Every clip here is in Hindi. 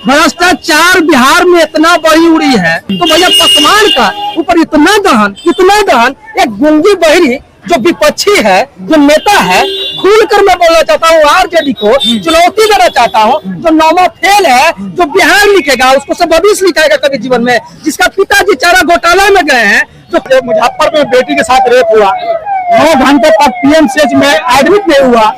भ्रष्टाचार बिहार में इतना बड़ी उड़ी है तो भैया पासवान का ऊपर इतना दहन एक गूंगी बहरी जो विपक्षी है, जो नेता है, खुलकर मैं बोलना चाहता हूँ आरजेडी को चुनौती देना चाहता हूँ। जो नौवा फेल है, जो बिहार लिखेगा उसको सब भविष्य लिखाएगा कभी जीवन में, जिसका पिताजी चारा घोटाला में गए हैं, जो मुजफ्फर में बेटी के साथ रेप हुआ, 9 घंटे तक पीएमसीएच में एडमिट नहीं हुआ,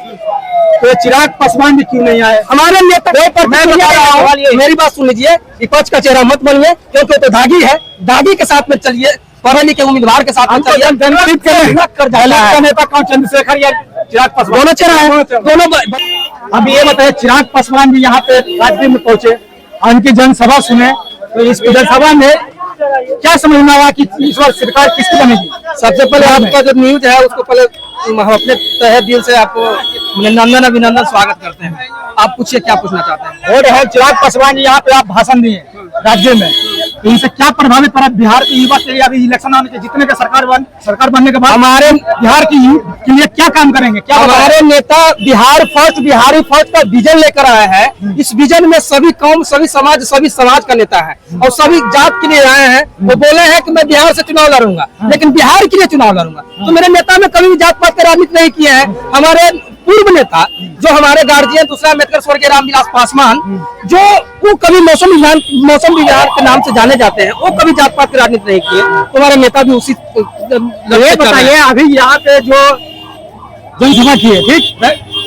तो चिराग पासवान भी क्यों नहीं आए? हमारे नेता मैं बता रहा हूँ, मेरी बात सुन लीजिए, विपक्ष का चेहरा मत बनिए, क्योंकि तो दागी है, दागी के साथ में चलिए, पढ़े लिखे उम्मीदवार के साथ में चलिए। नेता कौन, चंद्रशेखर या चिराग पासवान? दोनों चेहरा है, दोनों। अब ये बताए, चिराग पासवान भी यहाँ पे राजगीर में पहुंचे, उनकी जनसभा सुने, तो इस जनसभा में क्या समझना हुआ कि इस बार सरकार किसकी बनेगी? सबसे पहले आपका जो न्यूज है उसको पहले हम अपने तहे दिल से आपको अभिनंदन स्वागत करते हैं। आप पूछिए क्या पूछना चाहते हैं? और है चिराग पासवान जी, यहाँ पे आप भाषण दिए राज्य में, तो इनसे क्या प्रभावित पड़ा बिहार के युवा के? अभी इलेक्शन आने के जितने का सरकार बनने के बाद हमारे बिहार के लिए क्या काम करेंगे? क्या हमारे नेता बिहार फर्स्ट, बिहारी फर्स्ट का विजन लेकर आए हैं। इस विजन में सभी कौम, सभी समाज का नेता है और सभी जात के लिए आए हैं। वो बोले हैं कि मैं बिहार से चुनाव लड़ूंगा, लेकिन बिहार के लिए चुनाव लड़ूंगा। तो मेरे नेता में कभी भी जात पात का राजनीति नहीं किया है। हमारे पूर्व नेता जो हमारे गार्जियन दूसरा अम्बेडकर स्वर्गीय रामविलास पासवान, जो वो कभी मौसम विज्ञान के नाम से जाने जाते हैं, वो कभी जात पात की राजनीति नहीं किए। तो हमारे नेता भी उसी बताइए, अभी यहाँ पे जो जनसभा की है, ठीक,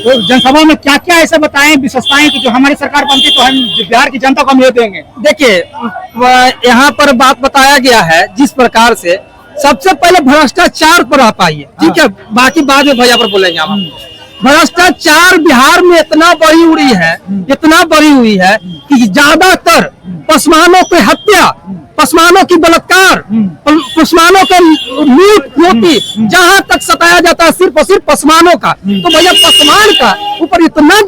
तो जनसभा में क्या क्या ऐसे बताएं विशेषताएं कि जो हमारी सरकार बनती तो हम बिहार की जनता को हम ये देंगे? देखिए, यहाँ पर बात बताया गया है जिस प्रकार से, सबसे पहले भ्रष्टाचार पर आप आइए, ठीक है, बाकी बाद में भैया पर बोलेंगे हम। भ्रष्टाचार बिहार में इतना बड़ी उड़ी है, इतना बड़ी हुई है कि ज्यादातर पसमानों की हत्या, पसमानों की बलात्कार, पसमानों के नीति जहां तक सताया जाता है सिर्फ और सिर्फ पसमानों का। तो भैया पासवान का ऊपर इतना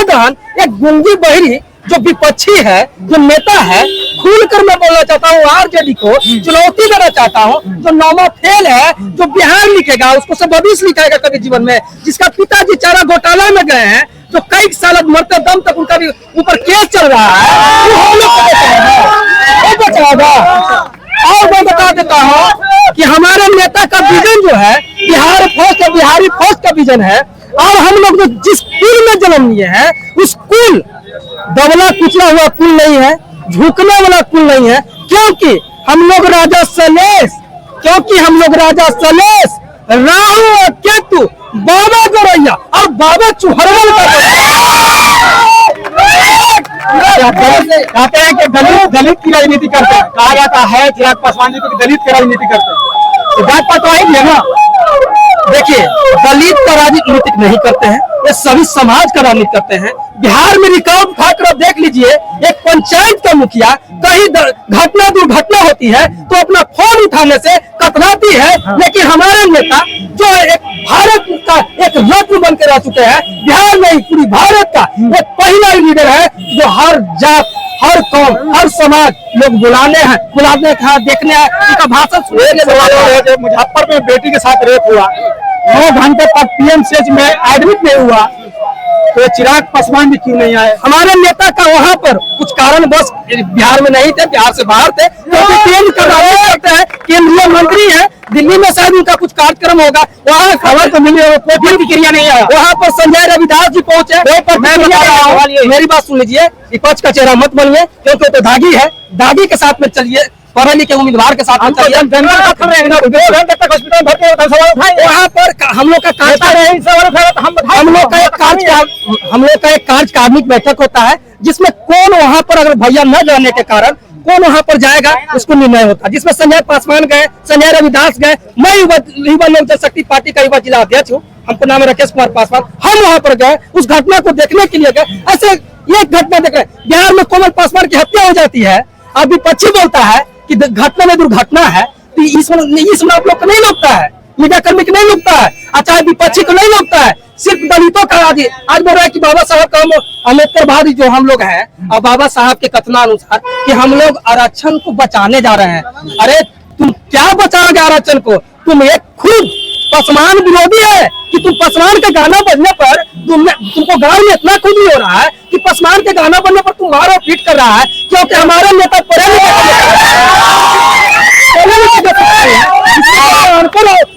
दहन एक गूंगी बहरी जो विपक्षी है, जो नेता है, खुलकर मैं बोलना चाहता हूँ आरजेडी को चुनौती देना चाहता हूँ। जो नौवा फेल है, जो बिहार लिखेगा उसको सब भविष्य लिखाएगा कभी जीवन में, जिसका पिताजी चारा घोटाला में गए हैं, जो कई साल मरते दम तक उनका भी ऊपर केस चल रहा है, वो हम लोग को बचाएगा। और मैं बता देता हूँ कि हमारे नेता का विजन जो है बिहार फर्स्ट, बिहारी फर्स्ट का विजन है। और हम लोग जो जिस कुल में जन्म लिए हैं, उस कुल दबला कुचला हुआ कुल नहीं है, झुकने वाला कुल नहीं है, क्योंकि हम लोग राजा सलेश, राहु और केतु, बाबा गोरैया और बाबा चुहरवल का कहते हैं कि दलित की राजनीति करते हैं, कहा जाता है चिराग पासवान जी को दलित की राजनीति करते हैं, तो बात तो आई है ना। देखिए, दलित का राजनीति नहीं करते हैं, ये सभी समाज का राजनीति करते हैं। बिहार में रिकॉर्ड उठाकर आप देख लीजिए, एक पंचायत का मुखिया कहीं दुर्घटना होती है तो अपना फोन उठाने से कतराती है, लेकिन हमारे नेता जो एक भारत का एक रत्न बन के रह चुके हैं, बिहार में पूरी भारत का एक पहला लीडर है, जो हर जात, हर कौम, हर समाज लोग बुलाने देखने उनका भाषण सुनेंगे। मुजफ्फर में बेटी के साथ रेप हुआ, 9 घंटे तक पीएमसीएच में एडमिट नहीं हुआ, तो चिराग पासवान भी क्यों नहीं आए? हमारे नेता का वहाँ पर कुछ कारण बस बिहार में नहीं थे, बिहार से बाहर थे, क्योंकि केंद्र का दावा करते हैं, केंद्रीय मंत्री है, दिल्ली में शायद उनका कुछ कार्यक्रम होगा, वहाँ खबर तो मिली, कोई प्रतिक्रिया नहीं आया। वहाँ पर संजय रविदास जी पहुंचे, मैं बता रहा हूँ, मेरी बात सुन लीजिए, विपक्ष का चेहरा मत बनिए, क्योंकि तो दागी है, दागी के साथ में चलिए, पढ़े लिखे उम्मीदवार के साथ वहाँ पर हम लोग का एक कार्यकारिणी बैठक होता है, जिसमें कौन वहाँ पर अगर भैया न जाने के कारण कौन वहाँ पर जाएगा उसको निर्णय होता है, जिसमें संजय पासवान गए, संजय रविदास गए, मैं युवा लोक जनशक्ति पार्टी का युवा जिला अध्यक्ष हूँ, हमको नाम है राकेश कुमार पासवान, हम वहाँ पर गए, उस घटना को देखने के लिए गए। ऐसे एक घटना देख रहे, बिहार में कोमल पासवान की हत्या हो जाती है, अब विपक्षी बोलता है कि घटना में दुर्घटना है, तो इसमें आप लोग को नहीं लगता है, मीडिया कर्मी को नहीं लगता है, अच्छा विपक्षी को नहीं लगता है, सिर्फ दलितों का आज बोल रहा है कि बाबा साहब का अम्बेडकरवादी जो हम लोग हैं, और बाबा साहब के कथनानुसार कि हम लोग आरक्षण को बचाने जा रहे हैं। अरे तुम क्या बचाओगे आरक्षण को? तुम एक खुद पसमान विरोधी है कि तुम पसमान का गाना बजने पर तुमको गांव में इतना खुशी हो रहा है कि पसमान के गाना बनने पर तुम मारो पीट कर रहा है, क्योंकि हमारा नेता पढ़े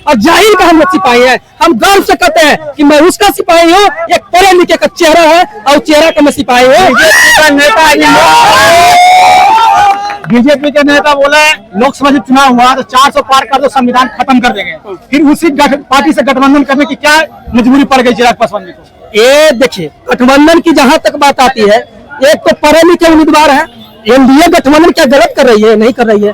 और जाहिर का हम लोग सिपाही है। हम गर्व से कहते हैं कि मैं उसका सिपाही हूँ, एक पढ़े लिखे का चेहरा है और चेहरा का मैं सिपाही हूँ। बीजेपी के नेता बोले लोकसभा जब चुनाव हुआ तो 400 पार कर दो संविधान खत्म कर देंगे, फिर उसी पार्टी से गठबंधन करने की क्या मजबूरी पड़ गई चिराग पासवान जी को? ये देखिए, गठबंधन की जहां तक बात आती है, एक तो पढ़े लिखे उम्मीदवार है, एनडीए गठबंधन क्या गलत कर रही है? नहीं कर रही है,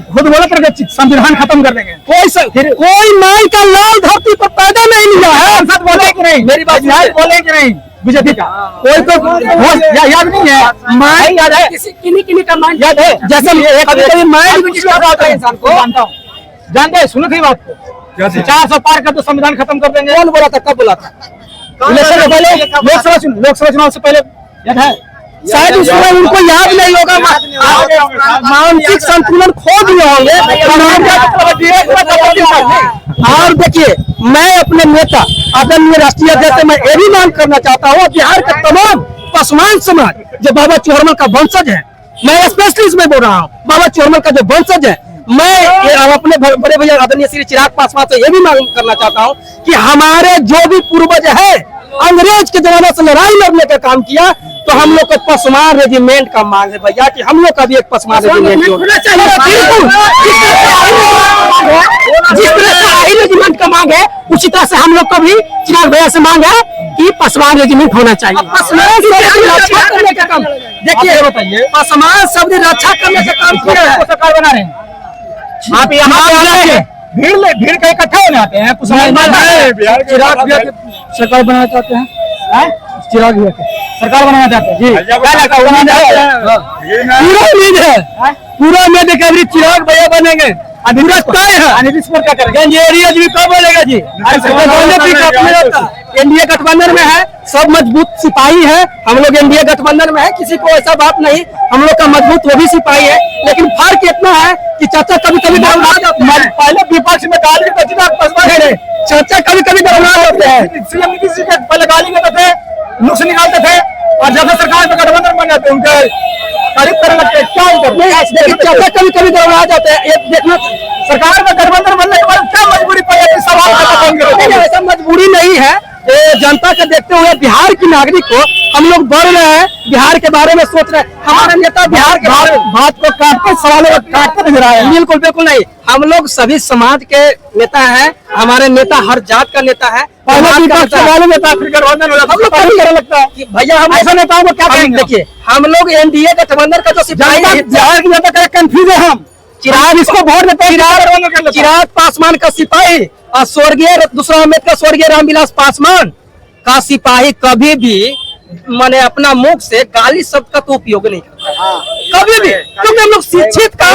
खुद बोला कर संविधान खत्म कर देंगे। कोई माई का लाल धरती पर पैदा नहीं हुआ है। सांसद बोले कि नहीं? मेरी बात बोले कि नहीं? बीजेपी का कोई तो याद नहीं है? माई याद है, किन्हीं का माइंड याद है, जैसे कभी माइंड इंसान को जानते हैं, सुनो थी बात को 400 पार कर तो संविधान खत्म कर देंगे। कौन बोला था, कब बोला था? इलेक्शन से पहले, लोकसभा चुनाव से पहले याद है? शायद उस समय उनको याद नहीं होगा, मानसिक संतुलन खो दिए होंगे। और देखिए, मैं अपने नेता आदरणीय राष्ट्रीय अध्यक्ष मैं ये भी मांग करना चाहता हूँ, बिहार का तमाम पसमान समाज जो बाबा चौरमल का वंशज है, मैं स्पेशली इसमें बोल रहा हूँ, बाबा चौरमल का जो वंशज है, मैं अपने बड़े भैया आदरणीय श्री चिराग पासवान से ये भी मांग करना चाहता हूँ कि हमारे जो भी पूर्वज है अंग्रेज के जमाने से लड़ाई लड़ने का काम किया, तो हम लोग को पसमान रेजिमेंट का मांग है भैया कि हम लोग का भी एक पसमान रेजिमेंट होना चाहिए। जिस तरह से आई रेजिमेंट का मांग है, उसी तरह से हम लोग को भी चिराग भैया से मांग है कि पसमान रेजिमेंट होना चाहिए। पसमान रक्षा करने का काम, देखिए बताइए, पसमान शब्द रक्षा करने का काम किया है, सरकार बना रहे हैं आप यहाँ भीड़ का इकट्ठा होने आते हैं, चिराग भैया सरकार बनाना चाहते हैं, चिराग भैया सरकार बनाना चाहते हैं जी। क्या लगता है? पूरा उम्मीद है, पूरा उम्मीद है कि चिराग भैया बनेंगे। पूरा तय है। नीतीश कुमार क्या करेंगे? ये भी कब बोलेगा जी? एनडीए गठबंधन में है, सब मजबूत सिपाही है, हम लोग एनडीए गठबंधन में है, किसी को ऐसा बात नहीं, हम लोग का मजबूत वो भी सिपाही है, लेकिन फर्क इतना है कि चाचा कभी कभी पहले विपक्ष में गाली चाचा कभी कभी डरना जाते हैं, सीएम नीतीश जी के पहले गाली देते थे, नुक्स निकालते थे, और जब सरकार में गठबंधन बन जाते उनके तारीफ करने लगते हैं। क्या चाचा कभी कभी डरना जाते हैं। देखना, सरकार में गठबंधन बनने के बाद क्या मजबूरी पड़ी है? सवाल ऐसा मजबूरी नहीं है, जनता को देखते हुए बिहार की नागरिक को हम लोग बढ़ रहे हैं, बिहार के बारे में सोच रहे हैं। हमारा नेता बिहार के बारे में बात को काटते, सवालों को काटते नजर आए। बिल्कुल बिल्कुल नहीं, हम लोग सभी समाज के नेता हैं, हमारे नेता हर जात का नेता है। लगता है कि भैया हम ऐसा नेताओं को क्या कहेंगे? देखिए, हम लोग एनडीए गठबंधन का जो सिपाही है, बिहार की जनता कंफ्यूज है। हम चिराग इसको वोट देते हैं, चिराग पासवान का सिपाही और स्वर्गीय दूसरा अम्बेडकर स्वर्गीय रामविलास पासवान का सिपाही कभी भी माने अपना मुख से गाली शब्द का तो उपयोग नहीं करता कभी भी, क्योंकि हम लोग शिक्षित का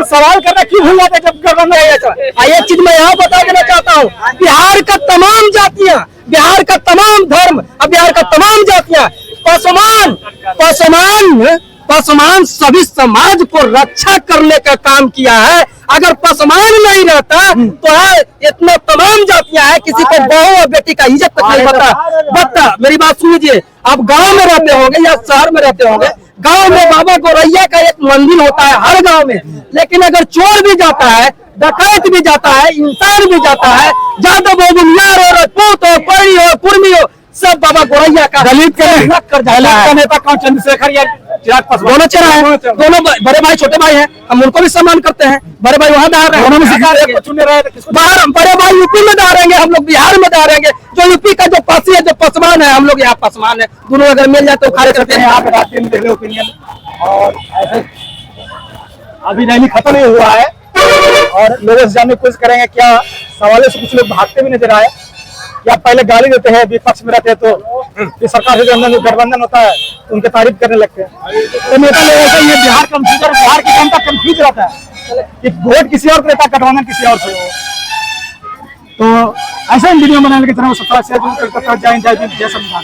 सवाल करना क्यों भूल जाते जब गठबंधन? एक चीज मैं यहाँ बता देना चाहता हूँ, बिहार का तमाम जातियाँ, बिहार का तमाम धर्म और बिहार का तमाम जातियाँ पसमान सभी समाज को रक्षा करने का काम किया है। अगर पसमान नहीं रहता तो इतना तमाम जातियां हैं, किसी को बहू और बेटी का इज्जत तक नहीं बता। मेरी बात सुनिए, आप गांव में रहते होंगे या शहर में रहते होंगे, गांव में बाबा गौरैया का एक मंदिर होता है हर गांव में, लेकिन अगर चोर भी जाता है, डकैत भी जाता है, इंसान भी जाता है, जादव हो, बुनियार हो, राजपूत हो, परी हो, कुर्मी हो, सब बाबा गौरैया का दलित का नेता कौन? चंद्रशेखर या चिराग पासवान? दोनों चेहरा है, दोनों बड़े भाई छोटे भाई हैं, हम उनको भी सम्मान करते हैं। बड़े भाई वहाँ डाल रहे हैं, बाहर बड़े भाई यूपी में डालेंगे, हम लोग बिहार में डालेंगे। जो यूपी का जो पसी है, जो पसमान है, हम लोग यहाँ पसमान है, दोनों अगर मिल जाए तो खाली करते हैं। और अभी रैली खत्म नहीं हुआ है और लोगों से जानने की कोशिश करेंगे क्या सवालों से कुछ लोग भागते भी नजर आए, या पहले गाली देते हैं, विपक्ष में रहते हैं तो सरकार से जो गठबंधन होता है उनके तारीफ करने लगते हैं। तो नेता लोगों से ये बिहार की जनता कंफ्यूज रहता है कि वोट किसी और को देता, गठबंधन किसी और से। तो ऐसा वीडियो बनाने की तरह सब्सक्राइब शेयर जरूर करते हैं। जय हिंद, जय संविधान।